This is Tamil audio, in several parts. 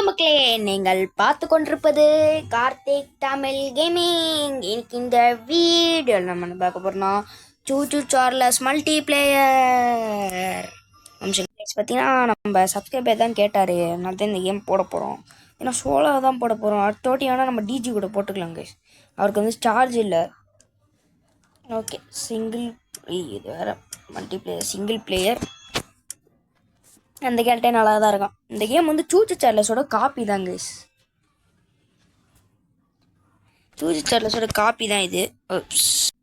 மக்களே, நீங்கள் பார்த்து கொண்டிருப்பது கார்த்திக் தமிழ் கேமிங். இன்னைக்கு இந்த வீடியோவில் நம்ம என்ன பார்க்க போகிறோம்னா சூச்சு சார்லஸ் மல்டிப்ளேயர் பார்த்தீங்கன்னா நம்ம சப்ஸ்கிரைபர் தான் கேட்டார். அதனால தான் இந்த கேம் போட போகிறோம். ஏன்னா சோலாக தான் போட போகிறோம். அடுத்த வாட்டி வேணால் நம்ம டிஜி கூட போட்டுக்கலாம் கைஸ். அவருக்கு வந்து சார்ஜ் இல்லை. ஓகே, சிங்கிள் இது வேறு மல்டிப்ளேயர் சிங்கிள் பிளேயர். அந்த கேரக்டே நல்லா தான் இருக்கும். இந்த கேம் வந்து சூச்சு சார்லஸோட காப்பி தான் கைஸ். சூச்சு சார்லஸோட காப்பி தான் இது.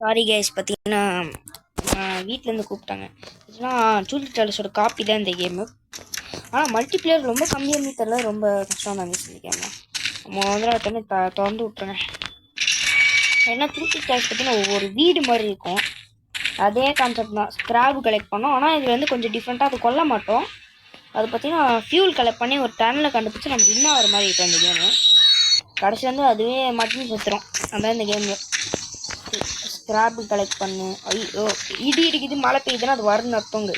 சாரி கைஸ், பார்த்தீங்கன்னா வீட்டிலேருந்து கூப்பிட்டாங்க. ஏன்னா சூச்சு சார்லஸோட காப்பி தான் இந்த கேமு. ஆனால் மல்டிப்ளேயர் ரொம்ப கம்மியாக தெரியல, ரொம்ப கஷ்டம் தான் கைஸ் இந்த கேமில். நம்ம வந்து தண்ணி திறந்து விட்ருங்க. ஏன்னா சூச்சு சார்லஸ் பார்த்தீங்கன்னா ஒவ்வொரு வீடு மாதிரி இருக்கும். அதே கான்செப்ட் தான், ஸ்க்ராப் கலெக்ட் பண்ணோம். ஆனால் இது வந்து கொஞ்சம் டிஃப்ரெண்ட்டாக அது கொல்ல மாட்டோம். அது பார்த்தீங்கன்னா ஃபியூல் கலெக்ட் பண்ணி ஒரு டன்னில் கண்டுபிடிச்சி நம்ம வின் ஆகிற மாதிரி இருக்கும் இந்த கேமு. கடைசி வந்து அதுவே மட்டும் சுற்றுறோம். அதான் இந்த கேமில் ஸ்க்ராப்பு கலெக்ட் பண்ணு. ஐயோ, இடி இடிக்குது, மழை பெய்யுதுன்னா அது வரணும் அர்த்தங்க.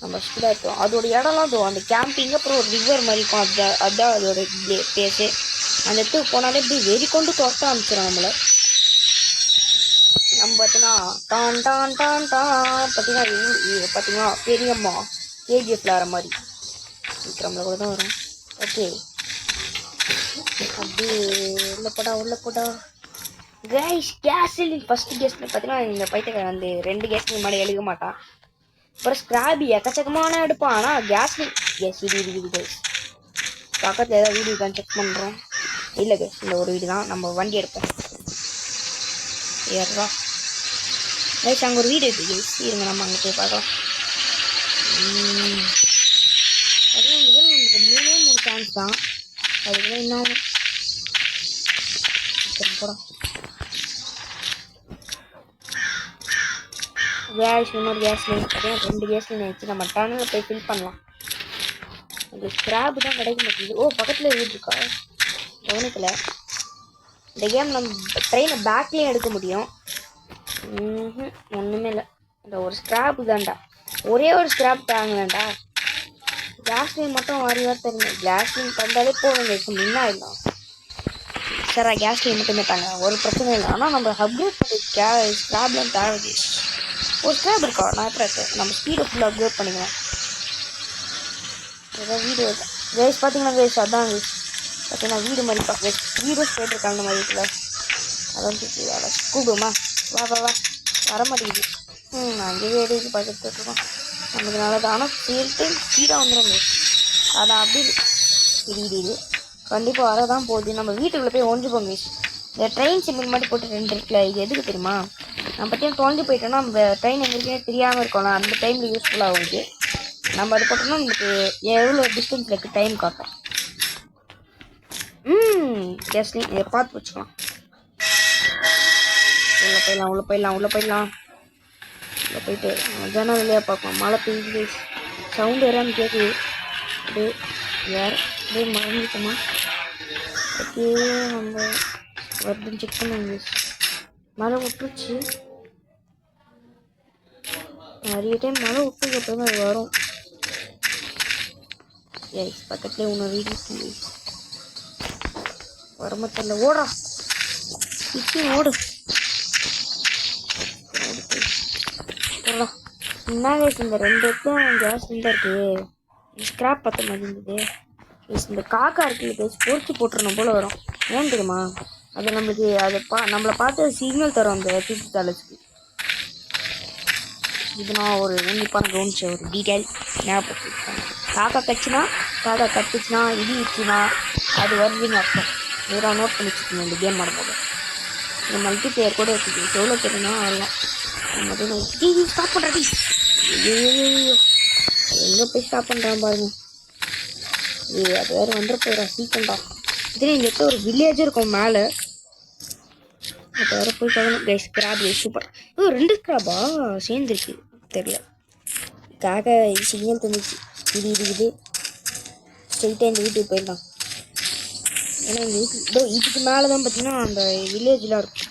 நம்ம ஸ்பீடாக இருக்கும். அதோட இடம்லாம் அது அந்த கேம்பிங், அப்புறம் ஒரு ரிவர் மாதிரி இருக்கும். அதுதான் அதோட பிளேஸு. அந்த இடத்துக்கு போனாலே இப்படி வெறி கொண்டு துரத்த ஆரம்பிச்சிடும் நம்மளை. நம்ம பார்த்தீங்கன்னா டான் டான் டான் டான் பார்த்தீங்கன்னா பெரியம்மா கேஜிஎஃப்ல வர மாதிரி நம்மள கூட தான் வரும். ஓகே, அப்படியே உள்ள போட்டா கைஸ். கேஸ் சிலிண்டர் ஃபஸ்ட்டு கேஸில் பார்த்தீங்கன்னா இந்த பைத்தியக்காரன் வந்து 2 கேஸ் முன்னாடி எழுத மாட்டான். அப்புறம் ஸ்க்ராபி எக்கச்சக்கமான எடுப்பான். ஆனால் கேஸ் இது இருக்குது கைஸ். பக்கத்தில் ஏதாவது வீடு இருக்கான்னு செக் பண்ணுறோம். இல்லை கைஸ், இந்த ஒரு வீடு தான். நம்ம வண்டி எடுப்போம். ஏறா கைஸ், அங்கே ஒரு வீடு இருக்குது கைஸ். இருங்க, நம்ம அங்கே போய் பார்க்கலாம். அதுவும் இந்த கேம் நமக்கு 3 சான்ஸ் தான். அதுக்குதான் என்ன ஆகும் போட கேஸ். இன்னொரு கேஸ்லேயும் பார்த்தீங்கன்னா 2 கேஸ்லேயும் வச்சு நம்ம டன்னில் போய் ஃபில் பண்ணலாம். உங்களுக்கு ஸ்க்ராப் தான் கிடைக்க மாட்டேங்குது. ஓ, பக்கத்தில் வீடு இருக்கா, கவனிக்கல. இந்த கேம் நம்ம ட்ரெயினை பேக்லேயும் எடுக்க முடியும். ஒன்றுமே இல்லை, இந்த ஒரு ஸ்க்ராப்பு தான்டா. ஒரே ஒரு ஸ்க்ராப் தாங்கலாம்டா. கேஸ்லின் மட்டும் வாரியாக தெரியும். கேஸ்லின் தந்தாலே போதும் முன்னா இல்லை. சரி, கேஸ்லின் மட்டுமே தாங்க, ஒரு பிரச்சனை இல்லை. ஆனால் நம்ம அப்கிரேட் பண்ணி ஸ்க்ராப்லாம் தேவை. ஒரு ஸ்க்ராப் இருக்கா, நான் எப்படி இருக்கேன். நம்ம ஸ்பீடை ஃபுல்லாக அப்கிரேட் பண்ணிக்கலாம். ஏதாவது வீடு வேஸ்ட் பார்த்தீங்கன்னா வேஸ்ட் அதான் வேஸ்ட். பார்த்தீங்கன்னா வீடு மாதிரி வேஸ்ட் வீடியோஸ் போயிட்டுருக்காங்க அந்த மாதிரி இருக்குல்ல. அதான் வேலை கூப்பிடுமா. வா வா வா, வர மாட்டேங்குது. அங்கேயே எடுத்து பார்த்துட்டு இருக்கோம். நமக்கு நல்லது. ஆனால் சேல் டைம் ஸ்பீடாக வந்துடும். அதான் அப்படி இது கண்டிப்பாக வரதான் போகுது. நம்ம வீட்டுக்குள்ளே போய் ஒழிஞ்சுப்போம் கைஸ். இந்த ட்ரெயின் சிம்பிள் மாதிரி போட்டு 2 இருக்குல்ல, இது எதுக்கு தெரியுமா? நம்ம பற்றியும் தொலைஞ்சு போயிட்டோன்னா நம்ம ட்ரெயின் எங்களுக்கே தெரியாமல் இருக்கோம்ல, அந்த டைமில் யூஸ்ஃபுல்லாக ஆகுது. நம்ம அது போட்டோம்னா நமக்கு எவ்வளோ டிஸ்டன்ஸில் இருக்குது டைம் காட்டும். கேஸ்லி இதை பார்த்து வச்சுக்கலாம். உள்ளே போயிடலாம். போயிட்டு ஜனம் வெளியாக பார்க்கலாம். மழை பெய்யுது, சவுண்டு வேறான்னு கேட்குது. அப்படியே அப்படியே மறந்துட்டோமா. ஓகே, நம்ம வருதுன்னு செக் பண்ணுவாங்க. மழை விட்டுருச்சு, நிறைய டைம் மழை விட்டுக்கு அப்புறம் தான் அது வரும். எஸ், பக்கத்துலேயே இன்னொரு வீடு இருக்கு. வரமத்தில்ல, ஓடா இப்படி ஓடு. என்ன கேஸ், இந்த 2 இடத்துலையும் கேஸ் இருந்தா இருக்கு. ஸ்க்ராப் பற்ற மாதிரி இருந்தது. இந்த காக்கா இருக்குது கேஸ், பொறிச்சு போட்டுருணும் போல் வரும். ஏன் தெரியுமா? அது நம்மளுக்கு அதை நம்மளை பார்த்து சிக்னல் தரும் அந்த சூச்சு சார்லஸ்க்கு. இது நான் ஒரு உன்னிப்பான கவனிச்ச ஒரு டீட்டெயில் ஞாபகப்படுத்திருக்கேன். காக்கா கத்துச்சுன்னா இடி வச்சுன்னா அது வருதுன்னு அர்த்தம். வேற நோட் பண்ணி வச்சுக்கணும் இந்த கேம் ஆடும்போது. இந்த மல்டி பிளேயர் கூட இருக்குது. எவ்வளோ தெரியுமா வரலாம். நம்ம ஸ்டாப் பண்ணுறது எங்கே போய் ஸ்டாப் பண்ணுறான் பாருங்க. அது வேறு வந்துட போயிடா சீக்கிரம்டா. இதே இந்த இடத்துல ஒரு வில்லேஜ் இருக்கும் மேலே, அது வேறு போய் பார்க்கணும். Guys, scrap super. 2 ஸ்க்ராப்பா சேர்ந்துருக்கு தெரியல. காக்கா சிக்னல் தந்துச்சு. இது ஸ்ட்ரெயிட்டாக இந்த வீட்டுக்கு போயிடலாம். ஏன்னா இந்த வீட்டு இதுக்கு மேலே தான் பார்த்தீங்கன்னா அந்த வில்லேஜ்லாம் இருக்கும்.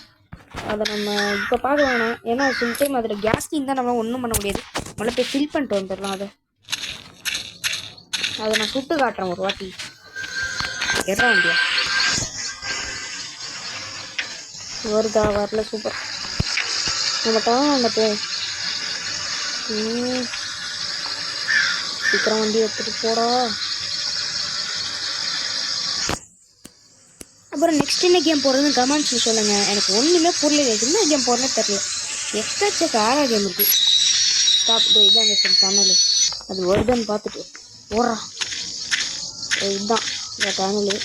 அதை நம்ம இப்போ பார்க்க வேணாம். ஏன்னா சில டைம் அதில் கேஸ்டிங் தான் நம்ம ஒன்றும் பண்ண முடியாது. முதல்ல போய் ஃபில் பண்ணிட்டு வந்துடலாம். அதை நான் சுட்டு காட்டுறேன் ஒரு வாட்டி. எறா வண்டியா வருதா? வரல. சூப்பர். நம்ம டான் அந்த போ. சீக்கிரம் வண்டி எடுத்துட்டு போடா. அப்புறம் நெக்ஸ்ட் என்ன கேம் போடுறதுன்னு கமெண்ட்ஸில் சொல்லுங்கள். எனக்கு ஒன்றுமே புரியல. என்ன கேம் போடுறேன்னு தெரியல. எக்கச்சக்க ஆரா கேம் இருக்குது. ஸ்டாப். இதான் அந்த சேனலு. அது வருதுன்னு பார்த்துட்டு ஓடுறா. இதுதான் இந்த சேனலு.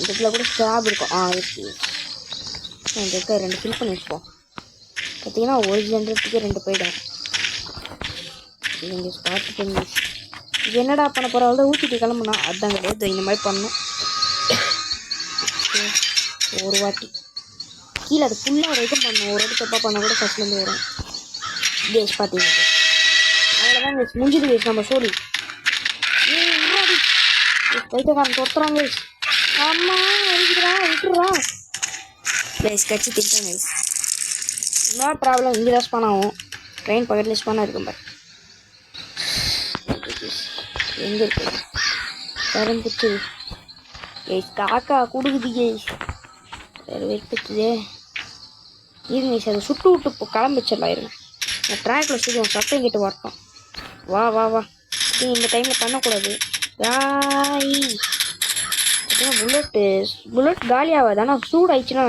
இதுக்குள்ள கூட ஸ்டாப் இருக்கும். இருக்கு. இந்த இருக்க 2 ஃபில் பண்ணி வச்சுப்போம். பார்த்தீங்கன்னா ஒரு ஜென்ரேட்டுக்கு 2 போயிடும். நீங்கள் பார்த்து பண்ணி இது என்னடா பண்ண போகிறாள் ஊற்றிட்டு கிளம்புனா அதுதான் கிடையாது. இந்த மாதிரி பண்ணணும். ஒரு வாட்டி கீழே அது ஃபுல்லாக ஒரு இது பண்ணணும். ஒரு வாட்டி தப்பாக பண்ண கூட ஃபஸ்ட்லேருந்து வரும். கேஸ் பார்த்தீங்க அவ்வளோதான் கேஸ் முடிஞ்சுது கேஸ். நம்ம சோழி பைத்தக்காரன் தொத்துறாங்க கேஸ். அம்மா இருக்குறா விட்டுறா கேஸ். கட்சி திட்டாங்க கேஸ். இன்னொரு ப்ராப்ளம் இங்கே தான் ஸ்பான் ஆகும். ட்ரெயின் பக்கத்தில் ஸ்பானாக இருக்கும் பாரு. எங்கே இருக்கு கரம்பிச்சு கேஸ். காக்கா கொடுக்குது கேஸ். வேறு வெட்டுக்குதே. இருங்க கேஸ். அதை சுட்டு விட்டு இப்போ கிளம்பிச்சிடலாம். இருங்க நான் ட்ராக்கில் சுடுவோம். சத்தம் கேட்டு வரட்டும். வா வா வா. இந்த டைமில் பண்ணக்கூடாது. காய் பார்த்தீங்கன்னா புல்லட் காலி ஆகாது. ஆனால் சூடாயிடுச்சுன்னா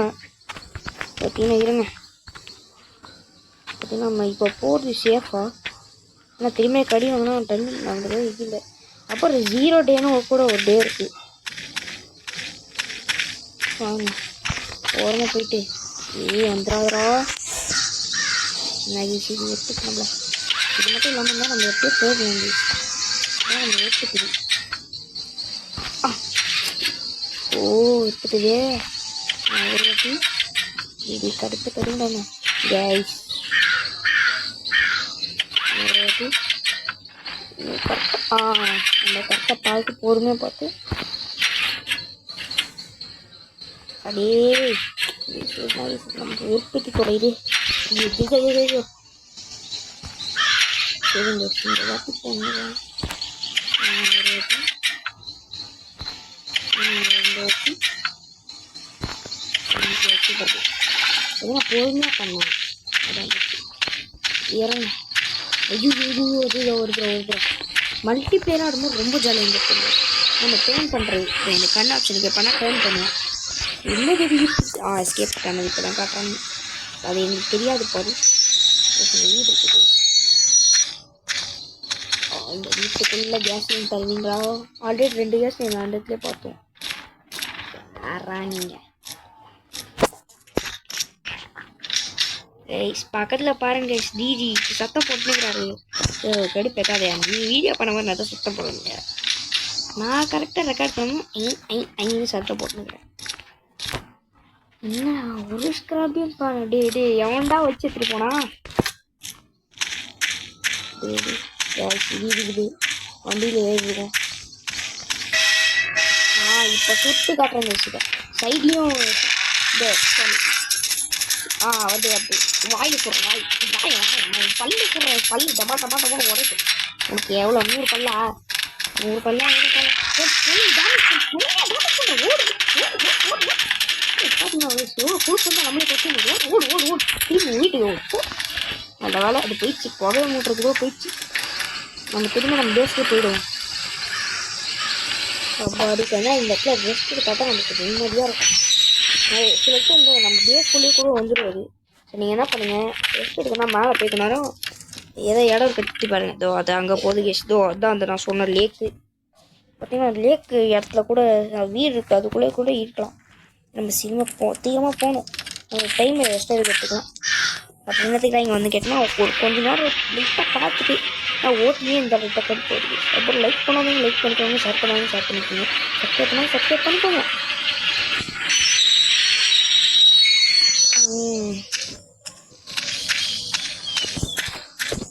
பார்த்தீங்கன்னா இருங்க. பார்த்தீங்கன்னா நம்ம இப்போ போகிறது சேஃபாக. ஆனால் திரும்பிய கடி வாங்கினா டன் நம்மளது இது இல்லை. அப்புறம் 0 டேன்னு கூட ஒரு டே இருக்குது. வாங்க ஓரமாக போயிட்டு வந்துடாதரா. நகைச்சு இது எடுத்துக்கணும்ல. இது மட்டும் இல்லாமல் இருந்தால் நம்ம எப்படியே போக வேண்டியது. நம்ம எடுத்துக்குது. எடுத்துக்குதே. ஒரு வாட்டி இது கடுத்து கடுங்கண்ணா கேஸ். ஒரு வாட்டி கரெக்டாக நம்ம கரெக்டாக பார்த்து பொறுமையாக பார்த்து அப்படியே நம்ம உற்பத்தி குறையுது. சரிங்க இந்த வாட்டி பண்ணுறேன். ஒரு வாட்டி 2 வாட்டி 5 வாட்டி பார்த்து அதெல்லாம் பொறுமையாக பண்ணலாம். அதான் இறங்க. ஐயோ ஒரு மல்டி பிளேயராக ஆடும்போது ரொம்ப ஜாலியாக இருந்துச்சு. நம்ம டேர்ன் பண்ணுறது இந்த கண் ஆப்ஷனுக்கு எப்போனா டேர்ன் பண்ணுவோம். என்ன தெரியுது? எஸ்கேப் பண்ணது இப்போ தான் காட்டுறாங்க. அது எங்களுக்கு தெரியாது பாரு. வீடு இருக்குது. இந்த வீட்டுக்குள்ளே கேஸ் தருவீங்களா? ஆல்ரெடி 2 கேஸ் நீங்கள் அந்த இடத்துல பார்த்தோம். நீங்கள் பக்கத்தில் பாருங்க கைஸ். டிஜி சத்தம் போட்டுக்கிறாரு. கடுப்பேக்காதே. நீ வீடியோ பண்ண மாதிரி நான் தான் சுத்தம் போடுங்க. நான் கரெக்டாக ரெக்கார்ட் பண்ணணும். சத்தம் போட்டுக்கிறேன். என்ன ஒரு ஸ்கிராபியும் டே எவன்டா வச்சு எடுத்துட்டு போனா? இருக்குது வண்டியில் ஏறிடுவோம். இப்போ சுட்டு காட்டுறேன்னு வச்சுக்கேன். சைட்லேயும் இந்த வந்து அப்படி வாயில் போடுற வாய் பல்லு போடுற பல்லு டபா டபா டபா உடைக்கும். உனக்கு எவ்வளோ 100 பல்லா? 100 பல்லா? நல்ல வேலை அது போயிடுச்சு. புகையை மூட்டுறதுக்கோ போயிடுச்சு. நம்ம திரும்ப நம்ம பேஸ்க்கு போயிடுவோம். அடிக்கா இந்த இடத்துல ரெஸ்ட் எடுத்தால் நமக்கு நிம்மதியாக இருக்கும். சில பேர் இந்த நம்ம பேஸ்குள்ளேயே கூட வந்துடுவாது. சரி நீங்கள் என்ன பண்ணுங்கள், ரெஸ்ட் எடுக்கணும் மேலே போய்க்க நேரம் ஏதோ இடம் கட்டி பாருங்கள். இதோ அது அங்கே போகுது கேஸ். இதோ அதுதான் அந்த நான் சொன்ன லேக்கு. பார்த்தீங்கன்னா லேக்கு இடத்துல கூட வீடு இருக்குது. அதுக்குள்ளே கூட இருக்கலாம். நம்ம சீக்கிரமாக போகணும். நம்ம டைம் ரெஸ்ட்டாக எடுத்துக்கலாம். அப்போ என்னத்துக்கு இங்கே வந்து கேட்டோம்னா ஒரு கொஞ்ச நேரம் லைட்டாக பார்த்துட்டு நான் ஓட்டியே இந்த லைட்டாக கட்டி போடுது. அப்புறம் லைக் பண்ணாதவங்க லைக் பண்ணிக்கோங்க, ஷேர் பண்ணாதவங்க ஷேர் பண்ணிக்கோங்க, சப்ஸ்கிரைப் பண்ணால் சப்ஸ்கிரைப் பண்ணிக்கோங்க.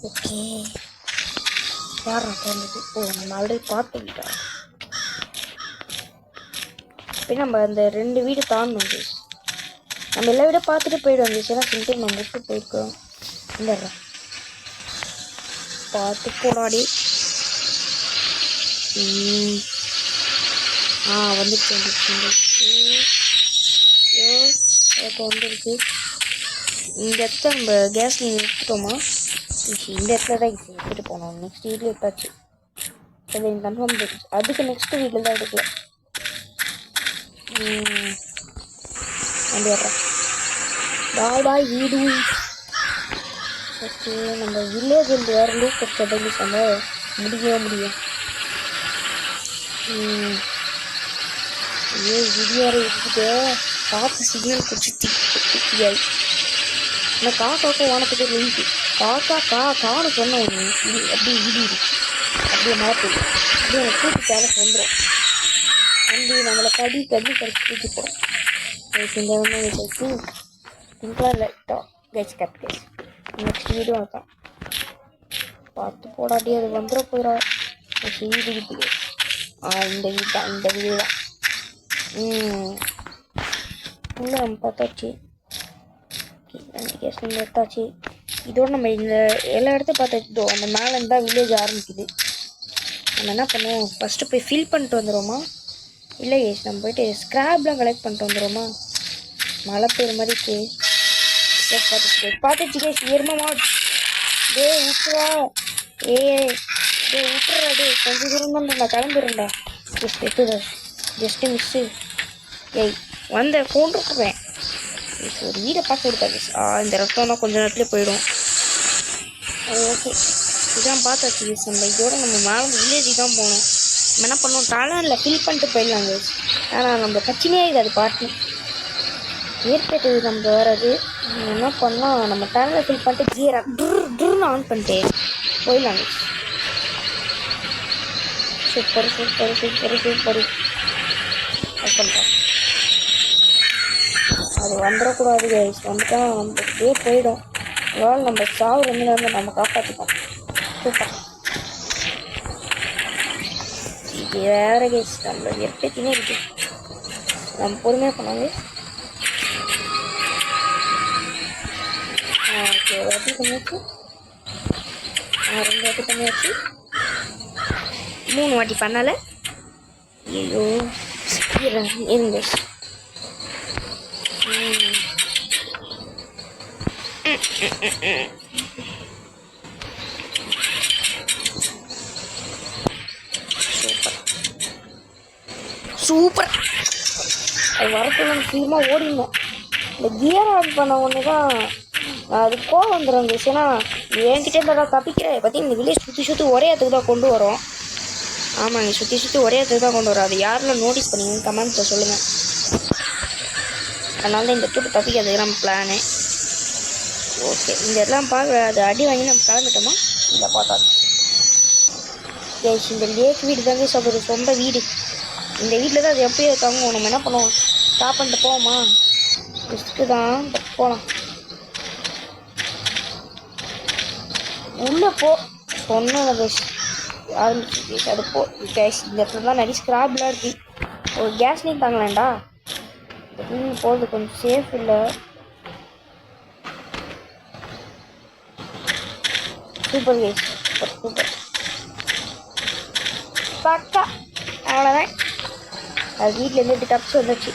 ஓகே யாரா தோணுது? நம்ம ஆல்ரெடி பார்த்துக்கிட்டா. இப்போ நம்ம அந்த 2 வீடு தாண்டணும். நம்ம எல்லா வீடும் பார்த்துட்டு போயிடுவோம். ஏன்னா சில டைம் நம்ம விட்டு போயிருக்கோம். இல்லைடா பார்த்து போடாடி. வந்துடுச்சு வந்துடுச்சு வந்துடுச்சு. ஐயோ இப்போ வந்துடுச்சு. இந்த இடத்துல நம்ம கேஸ் நீங்கள் எடுத்துட்டோமா? இந்த இடத்துல தான் எடுத்துகிட்டு போனோம். நெக்ஸ்ட் வீட்டில் எடுத்தாச்சு. அது எனக்கு கன்ஃபார்ம் எடுத்துச்சு. அதுக்கு நெக்ஸ்ட் வீட்டில் தான் எடுக்கல. வண்டி வர்றேன். பாய் பாய் வீடு. ஓகே நம்ம வில்லேஜ் வேறு லூப் கட்டப்படி நம்ம முடியும். ஐயோ விடியாரை எடுத்துட்டு காற்று சிக்னல் குச்சியாய். ஆனால் காக்காக்கும் வானத்துக்கு லிங்க் கான்னு சொன்ன ஒன்று அப்படியே இடிடு அப்படியே மழை பெய்யும். அப்படியே எனக்கு தூக்கி பேலஸ் வந்துடும். வந்து நம்மளை கடிச்சு தூக்கி போகிறோம். வச்சு சிம்பிளாக லைட்டாக gas cut gas. Next video தான் பார்த்து போடாட்டி அது வந்துட போயிடா. வீடு கேஸ் இந்த வீடு தான் இன்னும் நம்ம பார்த்தாச்சு. கேஸ் நம்ம எடுத்தாச்சு. இதோடு நம்ம இந்த எல்லா இடத்தையும் பார்த்தாச்சு. அந்த மேலே இருந்தால் வில்லேஜ் ஆரம்பிக்குது. நம்ம என்ன பண்ணுவோம், ஃபஸ்ட்டு போய் ஃபில் பண்ணிட்டு வந்துடுவோமா? இல்லை கேஸ் நம்ம போயிட்டு ஸ்க்ராப்லாம் கலெக்ட் பண்ணிட்டு வந்துடுவோமா? மழை பெய்யுற மாதிரி பார்த்துச்சு கேஸ். எருமமா டே விட்டுவா. விட்டுறா டே. கொஞ்சம் தூரம் தான் நான் கிளம்பிடுறேன்டா. Just miss. வந்த கொண்டுருக்குவேன். ஒரு வீடை பார்க்க கொடுத்தா கேஸ். இந்த ரத்தம்னா கொஞ்சம் நேரத்துலேயே போயிடும். ஓகே இதான் பார்த்தாச்சு கேஸ். நம்ம இதோட நம்ம மேலே வில்லேஜுக்கு தான் போகணும். நம்ம என்ன பண்ணுவோம், டாலானில் ஃபில் பண்ணிட்டு போயிடலாம் கேஸ். ஆனால் நம்ம கட்சினே இருக்காது பார்ட்டி ஏற்பட்டது. நம்ம வர்றது என்ன பண்ணால் நம்ம டாலானில் ஃபில் பண்ணிட்டு கியரை ட்ருன்னு ஆன் பண்ணிட்டு போயிடலாம் கேஸ். சூப்பர் அது பண்ணுறோம். அது வந்துடக்கூடாது கைஸ். வந்துட்டா நம்ம அப்படியே போயிடும். அதனால் நம்ம சாவு ரெண்டு நம்ம காப்பாற்றிப்போம். சூப்பர். இது வேறு கைஸ். நம்ம எப்பயுமே இருக்கு. நம்ம பொறுமையாக பண்ணாங்க. ஓகே ஒரு வாட்டி பண்ணியாச்சு. 2 வாட்டி பண்ணியாச்சு. 3 வாட்டி பண்ணலை. ஐயோ இருங்க. சூப்பர். அது வரக்குள்ள சீக்கிரமாக ஓடிடணும். இந்த கியர் ஆன் பண்ண ஒன்று தான் அது கோவம் வந்துடும் கேஸ். ஏன்னா என்கிட்ட இருந்தால் தப்பிக்கிற பற்றி இந்த வில்லேஜ் சுற்றி ஒரே இடத்துக்கு தான் கொண்டு வரோம். ஆமாங்க சுற்றி ஒரே இடத்துக்கு தான் கொண்டு வரோம். அது யாரெல்லாம் நோட்டீஸ் பண்ணீங்க கமெண்ட்ஸில் சொல்லுங்கள். அதனால தான் இந்த டூர் தப்பிக்கிறதுக்கு நம்ம பிளானு. ஓகே இந்த இடம்லாம் பார்க்க அது அடி வாங்கி நம்ம கிளம்பிட்டோமா? இதை பார்த்தா கேஸ். இந்த லேக் வீடு தாங்க ஒரு சொந்த வீடு. இந்த வீட்டில் தான் அது எப்படியோ தங்குவோம். நம்ம என்ன பண்ணுவோம், ஸ்டாப் பண்ணிட்டு போவோமா? ரிஸ்க்கு தான் போகலாம். உள்ளே போ சொன்ன கேஸ் ஆரம்பிச்சு கேஸ். அது போ கேஸ். இந்த இடத்துல தான் நிறைய ஸ்க்ராப்லாம் இருக்குது. ஒரு கேஸ் நீட் தாங்கலாம்டா. போகிறது கொஞ்சம் சேஃப் இல்லை. Super gas. சூப்பர் பக்கா. அவ்வளோதான். அது வீட்டிலேருந்து எப்படி தப்பிச்சு வந்துச்சு.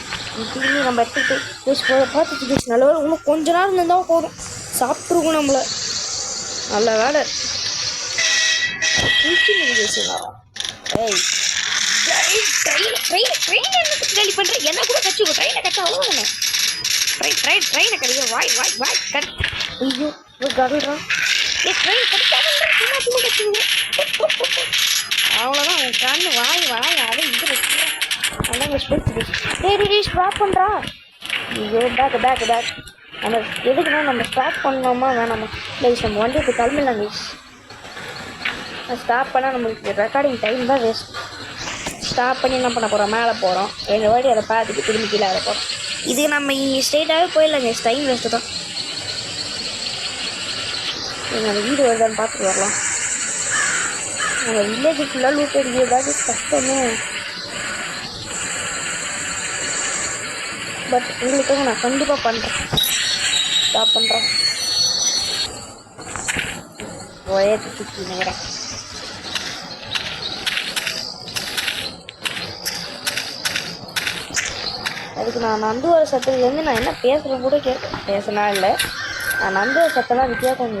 திரும்பி நம்ம எடுத்துகிட்டு கேஸ் போய் பார்த்துச்சு கேஸ். நல்ல வேலை இன்னும் கொஞ்ச நேரம் இருந்தால் போதும், சாப்பிட்ருக்கோம் நம்மளை. நல்ல வேலை கேள்வி பண்ணுறேன். என்ன கூட கட்சி ட்ரெயினை கட்ட அவ்வளோதானே. ட்ரெயினை கிடையாது. வாய் கட். ஐயோ கடல்றான். ட்ரெயின் கடிக்காத அவ்வளோதான். உன் கண்ணு வாய் அதை இது அதான் ஸ்டாப் பண்ணுறா. ஐயோ பேக் நம்ம எதுக்குன்னா நம்ம ஸ்டாப் பண்ணோமா வேணாமா? ப்ளீஸ் நம்ம வண்டி இப்போ கிளம்பிடலாம் ப்ளீஸ். ஸ்டாப் பண்ணால் நம்மளுக்கு ரெக்கார்டிங் டைம் தான் வேஸ்ட். ஸ்டாப் பண்ணி என்ன பண்ண போகிறோம், மேலே போகிறோம். எங்கள் வாட்டி அதை பார்த்துட்டு திரும்பி கீழே போகிறோம். இது நம்ம இங்கே ஸ்ட்ரெயிட்டாகவே போயிடலாங்க. டைம் வேஸ்ட்டு தான். நம்ம வீடு வருதான்னு பார்த்துட்டு வரலாம். நம்ம வில்லேஜ் ஃபுல்லாக லூட் அடிக்கிறது கஷ்டமே. பட் உங்களுக்காக நான் கண்டிப்பாக பண்ணுறேன். ஸ்டாப் பண்ணுறேன். ஒரே சுற்றி நினைக்கிறேன். அதுக்கு நான் நந்துவர சத்தத்துலேருந்து நான் என்ன பேசுகிறேன் கூட பேசினா இல்லை. நான் நந்துவர சத்தம்லாம் வித்தியாசம்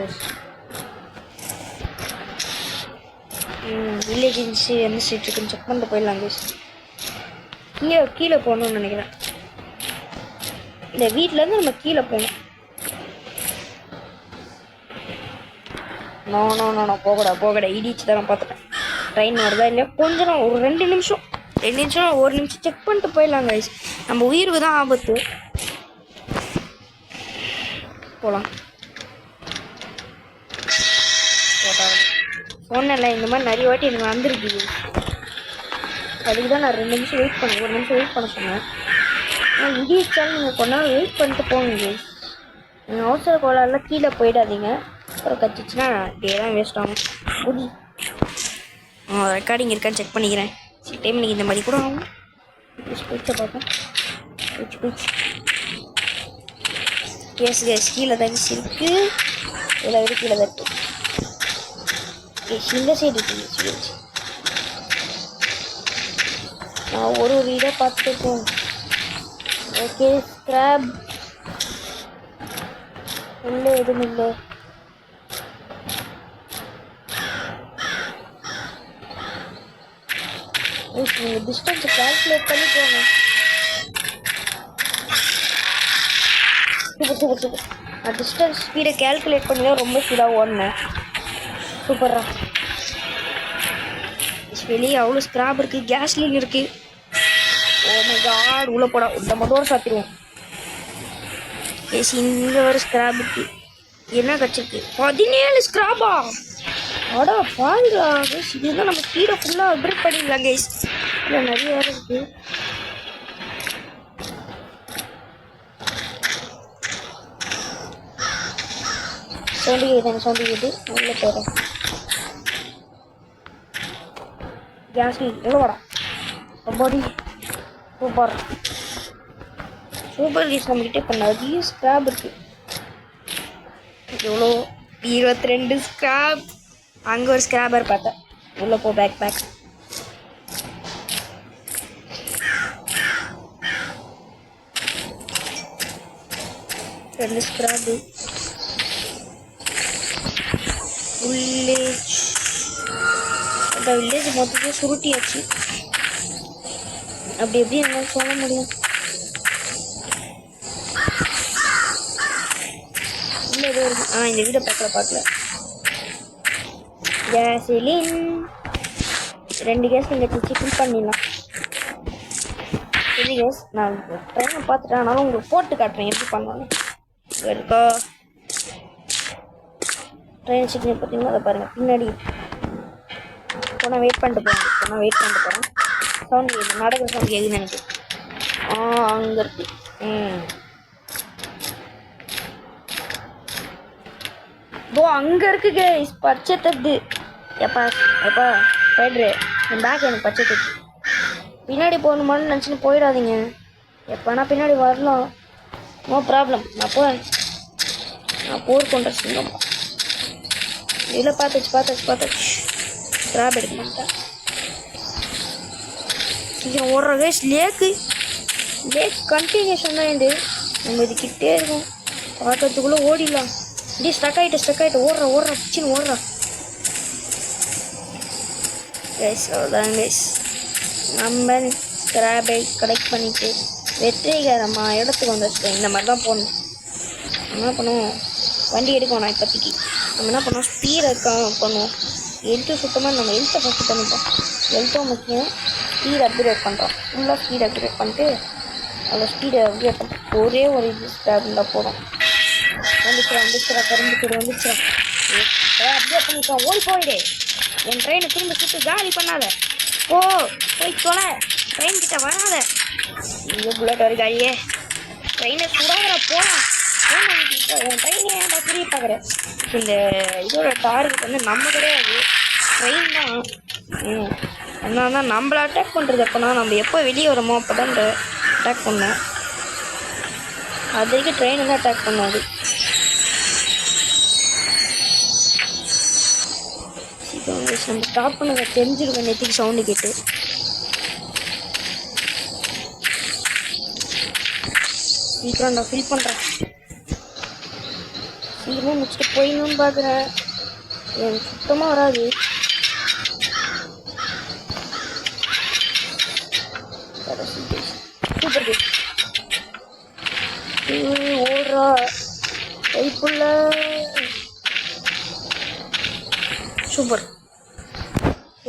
வில்லேஜ் இருந்துச்சு எந்த ஸ்ட்ரீட் இருக்குன்னு செக் பண்ணிட்டு போயிடலாம் கைஸ். கீழே போகணும்னு நினைக்கிறேன். இந்த வீட்டிலேருந்து நம்ம கீழே போகணும். நோ போகடா இடிச்சு தான் நான் பார்த்துட்டேன். ட்ரெயின் வருதா இல்லையா கொஞ்சம் ஒரு 2 நிமிஷம் 1 நிமிஷம் செக் பண்ணிட்டு போயிடலாம் கைஸ். நம்ம உயிருக்கு தான் ஆபத்து. போகலாம். சொன்னேன்ல இந்த மாதிரி நிறைய வாட்டி எனக்கு வந்துருக்கு. அதுக்கு தான் நான் 2 நிமிஷம் வெயிட் பண்ணேன். 1 நிமிஷம் வெயிட் பண்ண சொன்னேன். ஆனால் இடிச்சாலும் நீங்கள் கொஞ்ச நேரம் வெயிட் பண்ணிட்டு போங்க கைஸ். நீங்கள் அவசர கோளாறுலாம் கீழே போயிடாதீங்க. அப்புறம் கச்சிச்சுன்னா டே தான் வேஸ்ட் ஆகும். குடி ரெக்கார்டிங் இருக்கான்னு செக் பண்ணிக்கிறேன். சில டைம் நீங்கள் இந்த மாதிரி கூட ஆகும். போயிட்டு பார்ப்போம். கேஸ் கீழே தான் இருக்கு. இதில் விட கீழே தான் இருக்கு. இந்த சைடு இருக்கு. நான் ஒரு இதை பார்த்துருக்கேன். ஓகே ஸ்க்ராப் இல்லை எதுவும் இல்லை. நீங்கள் டிஸ்டன்ஸை கால்குலேட் பண்ணி போங்க. சூப்பர். நான் டிஸ்டன்ஸ் ஸ்பீடை கால்குலேட் பண்ணி தான் ரொம்ப ஸ்பீடாக ஓடினேன். சூப்பரா. வெளியே அவ்வளோ ஸ்க்ராப் இருக்குது. கேஸ்லின் இருக்குது. ஓ மை காட் உள்ளே போடா. இந்த மொதல் சாத்திடுவோம். ஏசி இங்கே வர ஸ்க்ராப் இருக்குது. என்ன கட்சிருக்கு 17 ஸ்க்ராபா? அடா பாருங்களா கைஸ். இதுதான் நம்ம ஸ்பீடை ஃபுல்லாக அப்டேட் பண்ணிடலாம் கைஸ். இல்லை நிறைய வேறு இருக்குது. சவுண்டு கேது உள்ளே போகிறேன். கேஸ் உள்ள வாடா. பாடி சூப்பர் கைஸ். நம்மகிட்ட இப்போ நிறைய ஸ்க்ராப் இருக்குது. எவ்வளோ 22 ஸ்க்ராப். அங்கே ஒரு ஸ்க்ராபர் பார்த்தேன். உள்ளே போ. Back 2 scrap. வில்லேஜ் அந்த வில்லேஜ் மொத்தத்தையும் சுருட்டியாச்சு. அப்படி எப்படி என்னால் சொல்ல முடியும். இல்லை ஏதோ இருக்கு. இந்த வீடை பார்க்கல. கேஸ்லின் 2 கேஸ் நீங்கள் வச்சு ஃபில் பண்ணிடலாம். சரி கேஸ் நான் ட்ரெயினை பார்த்துட்டேன். ஆனாலும் உங்களுக்கு போட்டு காட்டுறேன் எப்படி பண்ணணும். இருக்கா ட்ரெயின் சிக்னல் பார்த்தீங்கன்னா அதை பாருங்கள். பின்னாடி போனால் வெயிட் பண்ணிட்டு போகிறேன். சவுண்ட் கேட்குது. நடக்கிற சவுண்ட் கேட்குதுன்னு எனக்கு. அங்கே இருக்கு. அங்கே இருக்கு கேஸ். பச்சை தட்டு. எப்பா போய்ட்ரு. என் பேக் எனக்கு பச்சை தட்டு. பின்னாடி போகணுமான்னு நினச்சின்னு போயிடாதீங்க. எப்போனா பின்னாடி வரலாம். நோ ப்ராப்ளம். நான் போர் கொண்டு வச்சுருந்தோம். இதில் பார்த்தாச்சு. ஸ்க்ராப் எடுக்க மாட்டேன். சீக்கிரம் ஓடுற கேஸ். லேக் கண்டினியூஷன் தான் இது. நம்ம இது கிட்டே இருக்கும். பார்க்கறதுக்குள்ளே ஓடிடலாம். இப்படி ஸ்டக் ஆகிட்டு ஓடுறா பிச்சின்னு ஓடுறா கைஸ். அவ்வளோதான் கைஸ். நம்ம ஸ்க்ராப்பை கலெக்ட் பண்ணிவிட்டு வெற்றிகரமாக இடத்துக்கு வந்துருக்கோம். இந்த மாதிரி தான் போகணும். என்ன பண்ணுவோம், வண்டி எடுக்கணும். நான் இப்போதைக்கு நம்ம என்ன பண்ணுவோம், ஸ்பீடை பண்ணுவோம். ஹெல்த்து சுத்தமாக நம்ம ஹெல்த்தை ஃபஸ்ட்டு பண்ணிப்போம். ஹெல்த்தும் முக்கியம். ஸ்பீட் அப்கிரேட் பண்ணுறோம். ஃபுல்லாக ஸ்பீட் அப்கிரேட் பண்ணிட்டு அவ்வளோ ஸ்பீடை அப்கிரேட் பண்ணிட்டு ஒரே ஒரு இது ஸ்டாப் இருந்தால் போதும். வந்துச்சுரா கரும்புக்கூட வந்துச்சுரா. அப்டேட் பண்ணிட்டோம். போயிடு. என் ட்ரெயினை திரும்ப சுட்டு காலி பண்ணாத. போய் தொலை. ட்ரெயின் கிட்ட வராத. இங்கே புல்லட் ஒரு காலியே. ட்ரெயினை சுடாதரா போகலாம். என் ட்ரெயினே ஏன்டா புரிய பார்க்குறேன். இந்த இதோட டார்கெட் வந்து நம்ம கிடையாது, ட்ரெயின் தான். அதனால தான் நம்மளை அட்டாக் பண்ணுறது. எப்போனா நம்ம எப்போ வெளியே வரோமோ அப்போ தான் அட்டாக் பண்ணோம். அது வரைக்கும் ட்ரெயின் தான் அட்டாக் பண்ணாது. நம்ம ஸ்டாப் பண்ண தெரிஞ்சிருக்கோம். நேற்றுக்கு சவுண்டு கேட்டு சீக்கிரம் நான் ஃபில் பண்ணுறேன். சீக்கிரமாக முடிச்சுட்டு போயிடணும்னு பார்க்குறேன். எனக்கு சுத்தமாக வராது. சூப்பர் கேஸ் ஓடுறா கைப்புள்ள. சூப்பர்.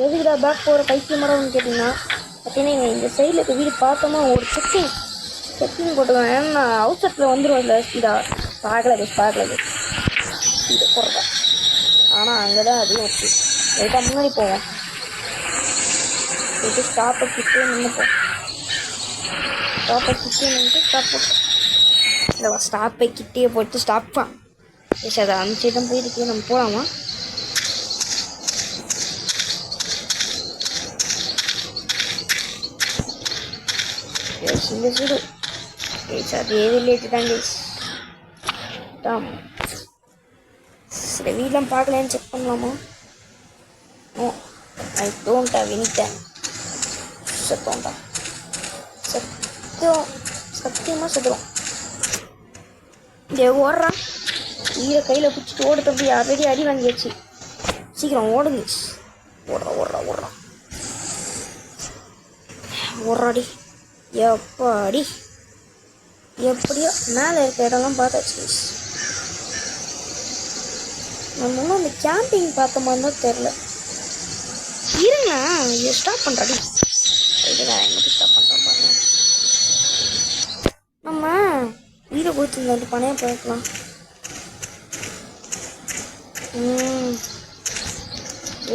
எதுக்குடா பேக் போகிற கைக்கு மரம்னு கேட்டிங்கன்னா பார்த்தீங்கன்னா இந்த சைடில் இருக்க வீடு பார்த்தோமா ஒரு செக்கிங் போட்டுக்கோங்க. ஏன்னா அவுட்செட்டில் வந்துடும் அதில் ஸ்பீடாக பார்க்கல ஸ்பீடை போடுறதா. ஆனால் அங்கே தான் அதுவும் ஓகே. லைட்டாக முன்னாடி போவோம். போய்ட்டு ஸ்டாப்பை கிட்டே நின்றுப்போம். ஸ்டாப்பை கிட்டே நின்று ஸ்டாப் போட்டோம். இல்லை ஸ்டாப்பை கிட்டே போட்டு ஸ்டாப் தான். எஸ் அதை அனுப்பிச்சு தான் போயிருக்கு. நம்ம போகலாமா? இந்த சைடு அது ஏது லேட்டு தான் கேஸ். சரி வீடெலாம் பார்க்கலான்னு செக் பண்ணலாமா? Oh I don't have any time. சத்தோண்டா சத்தியமாக சத்துரும். இங்கே ஓடுறான். ஈர கையில் பிடிச்சிட்டு ஓடு தம்பி. ஆல்ரெடி அடி வாங்கியாச்சு. சீக்கிரம் ஓடுங்க. ஓடுறாடி. எப்படியோ மேலே இருக்க இடம்லாம் பார்த்தாச்சு. நம்ம இன்னும் அந்த கேம்பிங் பார்த்த மாதிரி தான் தெரில. இருங்க ஸ்டாப் பண்ணுறாடி. இதுதான் எங்கே போய் ஸ்டாப் பண்ணுறோம் பாருங்க. நம்ம வீடை கொடுத்துருந்தா பணையாக போய்க்கலாம்.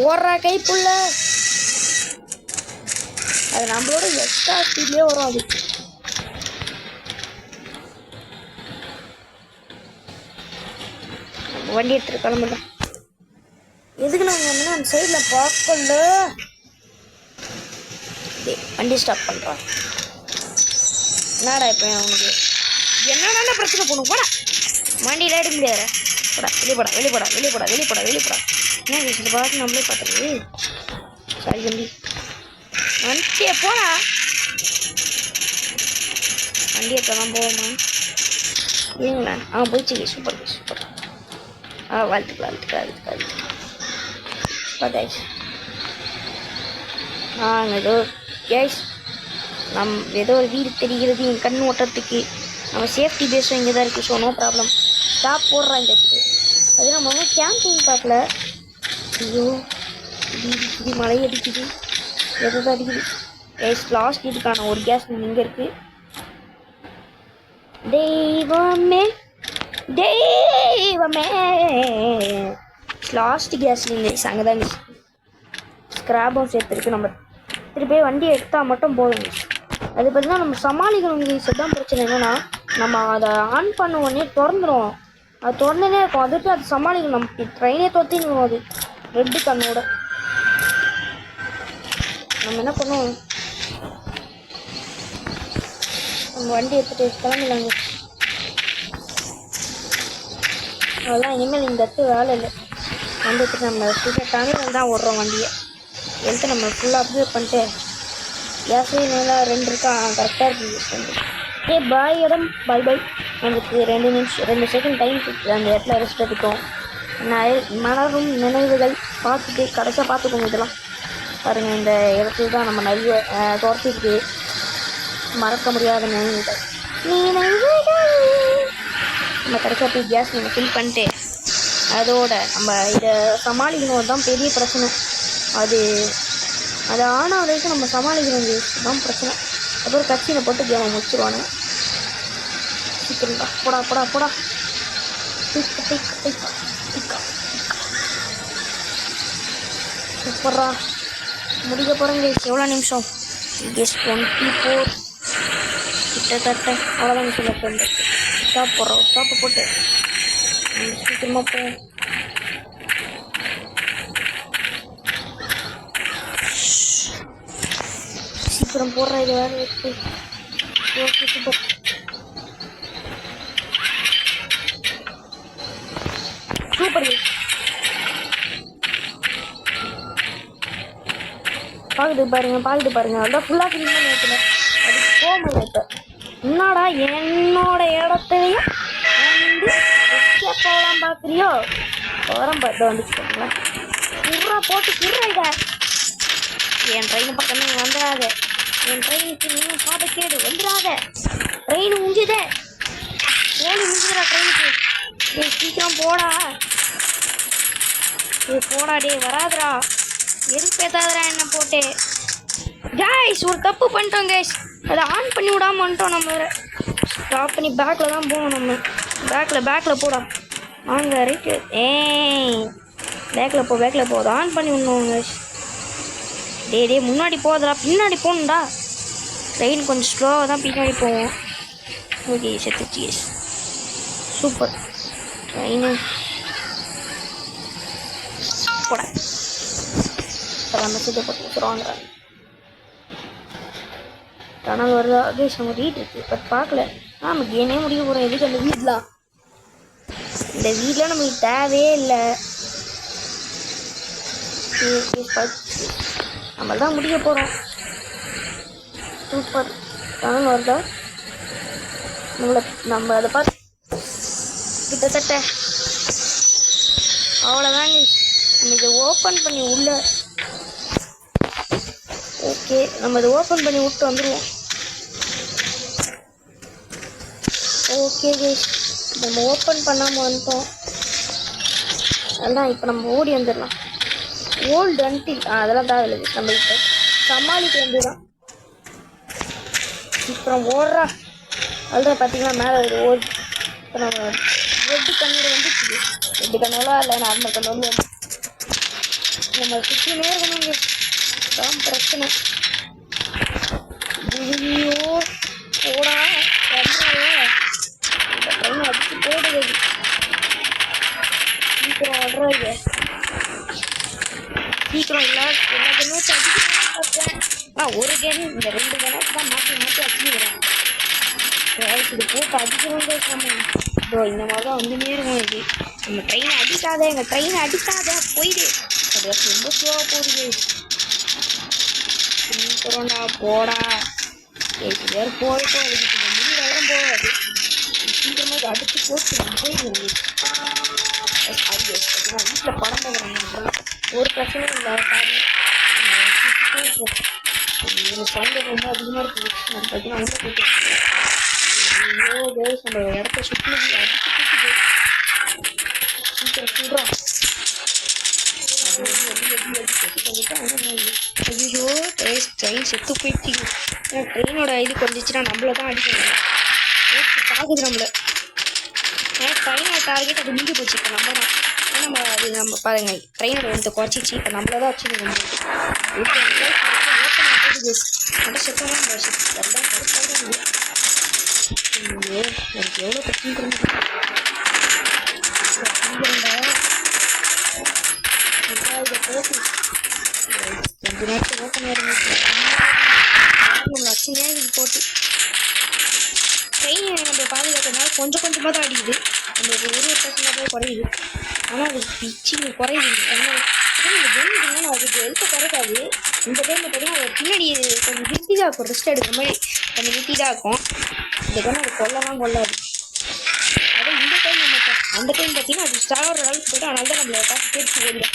ஓடுறா கைப்புள்ள. அது நம்மளோட எக்ஸ்ட்ரா ஸ்பீட்லேயே வரும். அது நம்ம வண்டி எடுத்துகிட்டு கிளம்புல. எதுக்கு நாங்கள் வந்து அந்த சைடில் பார்க்கல. வண்டி ஸ்டாப் பண்ணுறான். என்னடா இப்போ உனக்கு என்னென்ன பிரச்சனை போகணும்? போடா வண்டியில் எடுக்க முடியாது. வெளிப்படா. என்ன இந்த பார்த்து நம்மளே பார்த்துருது. சாரி தம்பி வண்டியை போடா. வண்டியை தான் போவோமா? இல்லைங்களா? போயிடுச்சு. சூப்பர். வாழ்த்துக்கலாம். பார்த்தாச்சு. ஏதோ கேஸ் ஏதோ ஒரு வீடு தெரிகிறது என் கண் ஓட்டத்துக்கு. நம்ம சேஃப்டி பேஸும் இங்கே தான் இருக்குது. So no problem. ஸ்டாப் போடுறான் இந்த இடத்துக்கு. அது நம்ம கேம்பிங் பார்க்கல. ஐயோ இது மழை அடிக்குது. எதாவது அடிக்குது. கேஸ் லாஸ்ட் இதுக்கான ஒரு கேஸ் இங்கே இருக்குது. தெய்வமே லாஸ்ட் கேஸ் நீங்கள் அங்கே தான் ஸ்க்ராப்பும் சேர்த்துருக்கு. நம்ம திருப்பி வண்டியை எடுத்தால் மட்டும் போதும். அது பார்த்தீங்கன்னா நம்ம சமாளிக்கணும். இதுதான் பிரச்சனை. என்னென்னா நம்ம அதை ஆன் பண்ண உடனே திறந்துடும். அது திறந்துனே இருக்கும். அதுக்கு அது சமாளிக்கணும். நம்ம ட்ரெயினே தொத்திக்கணும். அது ரெட்டு கண்ணோட நம்ம என்ன பண்ணுவோம்? நம்ம வண்டி எடுத்துகிட்டு கிளம்பிடலாங்க. அதெல்லாம் இனிமேல் இந்த இடத்து வேலை இல்லை. வண்டி எடுத்துட்டு நம்ம டனில் தான் ஓடுறோம். வண்டியை எடுத்து நம்ம ஃபுல்லாக அப்டேட் பண்ணிட்டு கேஸே நல்லா 2 இருக்கா கரெக்டாக இருக்குது யூஸ் பண்ணி. பாய் நமக்கு 2 செகண்ட் டைம் கொடுத்து அந்த இடத்துல ரெஸ்ட் எடுத்தோம். மலரும் நினைவுகள் பார்த்துட்டு கடைசியாக பார்த்துக்கோங்க. இதெல்லாம் பாருங்கள். இந்த இடத்துல தான் நம்ம நிறைய துரத்திருக்கு. மறக்க முடியாத நினைவுகள். நம்ம கடைசியாக போய் கேஸ் நம்ம ஃபில் பண்ணிட்டு அதோட நம்ம இதை சமாளிக்கணும். தான் பெரிய பிரச்சனை. அது ஆன வரைக்கும் நம்ம சமாளிக்கணும். தான் பிரச்சனை. அப்புறம் கட்சியில் போட்டு கேமை முடிச்சிருவானு. சீக்கிரம் போடா. சூப்பரா முடிக்க போகிறேங்க. எவ்வளோ நிமிஷம்? கேஸ் 24 கிட்டத்தட்ட அவ்வளோதான் நிமிஷம். ஸ்டாப்பை போட்டு சீக்கிரமாக போவோம். சீக்கிரம் போடுற இது வேறு இருக்கு. சூப்பர். பாக்குது பாருங்க. அதான் ஃபுல்லாக கிளீன் பண்ணி வைக்கல. அது போக முடியல. இப்போ என்னடா என்னோட இடத்துலையும் வந்து எஸ்கேப் போகலாம் பார்க்குறியோ? போகிறோம் பார்த்து வந்துச்சுக்கோங்களேன். குர்ரா போட்டு குர்ரா இதை. என் ட்ரெயின் பக்கமே வந்துடாத. என் ட்ரெயினுக்கு நீயும் பாட்டு கேடு வந்துடாத. ட்ரெயின் முடிஞ்சுதே. ஏழு முடிஞ்சுடா ட்ரெயினுக்கு. டேய் சீக்கிரம் போடா. போடா டே வராதுடா. எதுப்பேத்தாதடா என்ன போட்டு. கைஸ் ஒரு தப்பு பண்ணிட்டோம் கைஸ். அதை ஆன் பண்ணி விடாமல் வந்துட்டோம். நம்ம ஸ்டாப் பண்ணி பேக்கில் தான் போகணும். நம்ம பேக்கில் போடா. வாங்க ரைட்டு. பேக்கில் போ. அதை ஆன் பண்ணி விடணும் கைஸ். டே முன்னாடி போகுதுடா. பின்னாடி போகணும்டா. ட்ரெயின் கொஞ்சம் ஸ்லோவாக தான் பின்னாடி போவோம். ஓகே செத்துச்சு கைஸ். சூப்பர். ட்ரெயினு போட மெசேஜை போட்டு வச்சுருவாங்க. டனல் வருதா? கேஸ் நம்ம வீடு இருக்குது பட் பார்க்கல. நம்ம கேமே முடிய போகிறோம். எதுக்கு அந்த வீடெலாம்? இந்த வீட்டில் நம்மளுக்கு தேவையே இல்லை. நம்ம தான் முடிய போகிறோம். சூப்பர். டனல் வருதா? நம்ம அதை பார்த்து கிட்டத்தட்ட அவ்வளோதாங்க. நம்ம இதை ஓப்பன் பண்ணி உள்ள ஓகே நம்ம இதை ஓப்பன் பண்ணி விட்டு வந்துடுவோம். ஓகே கேஸ் நம்ம ஓப்பன் பண்ணாமல் வந்துட்டோம். அதான் இப்போ நம்ம ஓடி வந்துடலாம். ஓல்டு அன்டில் அதெல்லாம் தேவையில்லை. நம்ம இப்போ சமாளிக்க வேண்டியதான். அப்புறம் ஓடுறா. அதுதான் பார்த்தீங்கன்னா மேலே ஒரு ஓடு. இப்போ நம்ம ரெட்டு கண்ணோட வந்துச்சு. ரெட்டு கண்ணோலாம் இல்லை, நார்மல் கண்ணோடு வந்து நம்ம சுற்றினே இருக்கணுங்க. தான் பிரச்சனை. ஐயோ போடா வந்துடுவோம். இந்த ட்ரெயின் அடிச்சு போடுது. சீக்கிரம் வர்றாங்க. சீக்கிரம் எல்லாத்தையுமே அடிக்க பார்த்தேன். ஒரு கேம் இந்த 2 கேனாக்கு தான் மாற்றி அடிச்சுக்கிறேன். இது போட்டு அடிக்கணும் பேசாம. இதோ இந்த மாதிரி தான் வந்துனே இருக்கும். இது நம்ம ட்ரெயினை அடிக்காத. எங்கள் ட்ரெயினை அடிக்காத போயிடு. அது ரொம்ப ஸ்லோவாக போகுது. சீக்கிரம்டா போடா. வேறு போயிட்டோம். அதுக்கு இந்த முடி வளரம் போகாது. சீக்கிரமாக அடிச்சு போட்டு போயிடுவோம். வீட்டில் படம் பார்க்குறாங்க. ஒரு பிரச்சனையும் இல்லை. சவுண்டு ரொம்ப அதிகமாக இருக்குது. நம்ம பார்த்தீங்கன்னா உள்ள போட்டு ஐயோ கேஸ் நம்ம இடத்த சுற்றி அடிச்சு போட்டுது. சீக்கிரம் சொல்கிறோம். ஐயோ ட்ரெயின் செத்து போயிடுச்சு. ஏன்னா ட்ரெயினோட இது கொஞ்சிச்சுன்னா நம்மள தான் அடிக்கணும். தாக்குது நம்மளை. ஏன்னா ட்ரெயினோட டார்கெட் அது முடிஞ்சு போச்சு. இப்போ நம்ம தான் நம்ம அது நம்ம பாருங்க ட்ரெயினோட வந்து குறைச்சிச்சு. இப்போ நம்மள தான் வச்சு ஓப்பன் ஆகுது. நம்ம சுத்தமாக எனக்கு எவ்வளோ பிரச்சனை போட்டு கொஞ்ச நேரத்தில் ஓப்பன் ஆயிருந்துச்சு. லட்சமே இது போட்டு ட்ரெயின் நம்ம பாதுகாக்கிறதுனால கொஞ்சம் கொஞ்சமாக தான் அடிக்குது. நம்மளுக்கு ஒரு பர்சன்டாக குறையுது. ஆனால் அது பிச்சு குறையுது. நம்ம கவனிக்கணும். அதுக்கு ஹெல்த்தை குறைக்காது. இந்த டைமில் பார்த்தீங்கன்னா அது பின்னாடி கொஞ்சம் நிறுத்திதான் இருக்கும். ரெஸ்ட் எடுக்கிற மாதிரி கொஞ்சம் நிறுத்திதான் இருக்கும். இந்த டைம் அது கொல்லாது. அதான் இந்த டைம் நம்ம அந்த டைம் பார்த்தீங்கன்னா அது ஸ்டார் அளவுக்கு போய்ட்டு அதனால தான் நம்மளை பார்த்து பேச்சு ஓடிடும்.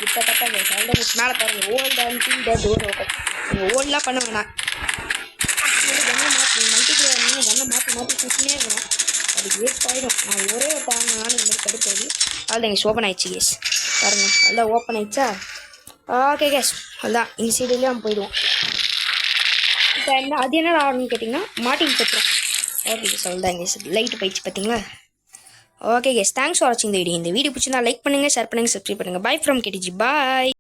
கிட்டத்தட்ட அந்த சவுண்டை மேலே பாருங்கள். Old until the door open. நீங்கள் ஓல்டெலாம் பண்ண வேணாம். மல்டிபிளேயர் கண்ணை மாற்றி சுற்றினே இருக்கணும். அதுக்கு வேஸ்ட் ஆகிடும். நான் ஒரே ஒரு தாங்கினாலும் இந்த மாதிரி கடுப்பாது. அதுதான் எங்கள் ஓப்பன் ஆயிடுச்சு கேஸ். பாருங்கள் அதுதான் ஓப்பன் ஆயிடுச்சா. ஓகே கேஸ் அதுதான் இந்த சைடுலேயே நம்ம போயிடுவோம். இப்போ என்ன அது என்ன ஆகணும்னு கேட்டிங்கன்னா மாட்டிங் பத்துரும். ஓகே கேஸ் அவ்வளோதான் கேஸ். லைட்டு போயிடுச்சு பார்த்தீங்களா. ஓகே கேஸ் தேங்க்ஸ் ஃபார் வாட்சிங் இந்த வீடியோ. இந்த வீடியோ பிடிச்சிருந்தா லைக் பண்ணுங்கள், ஷேர் பண்ணுங்கள், சப்ஸ்கிரைப் பண்ணுங்கள். By from KDG. பாய்.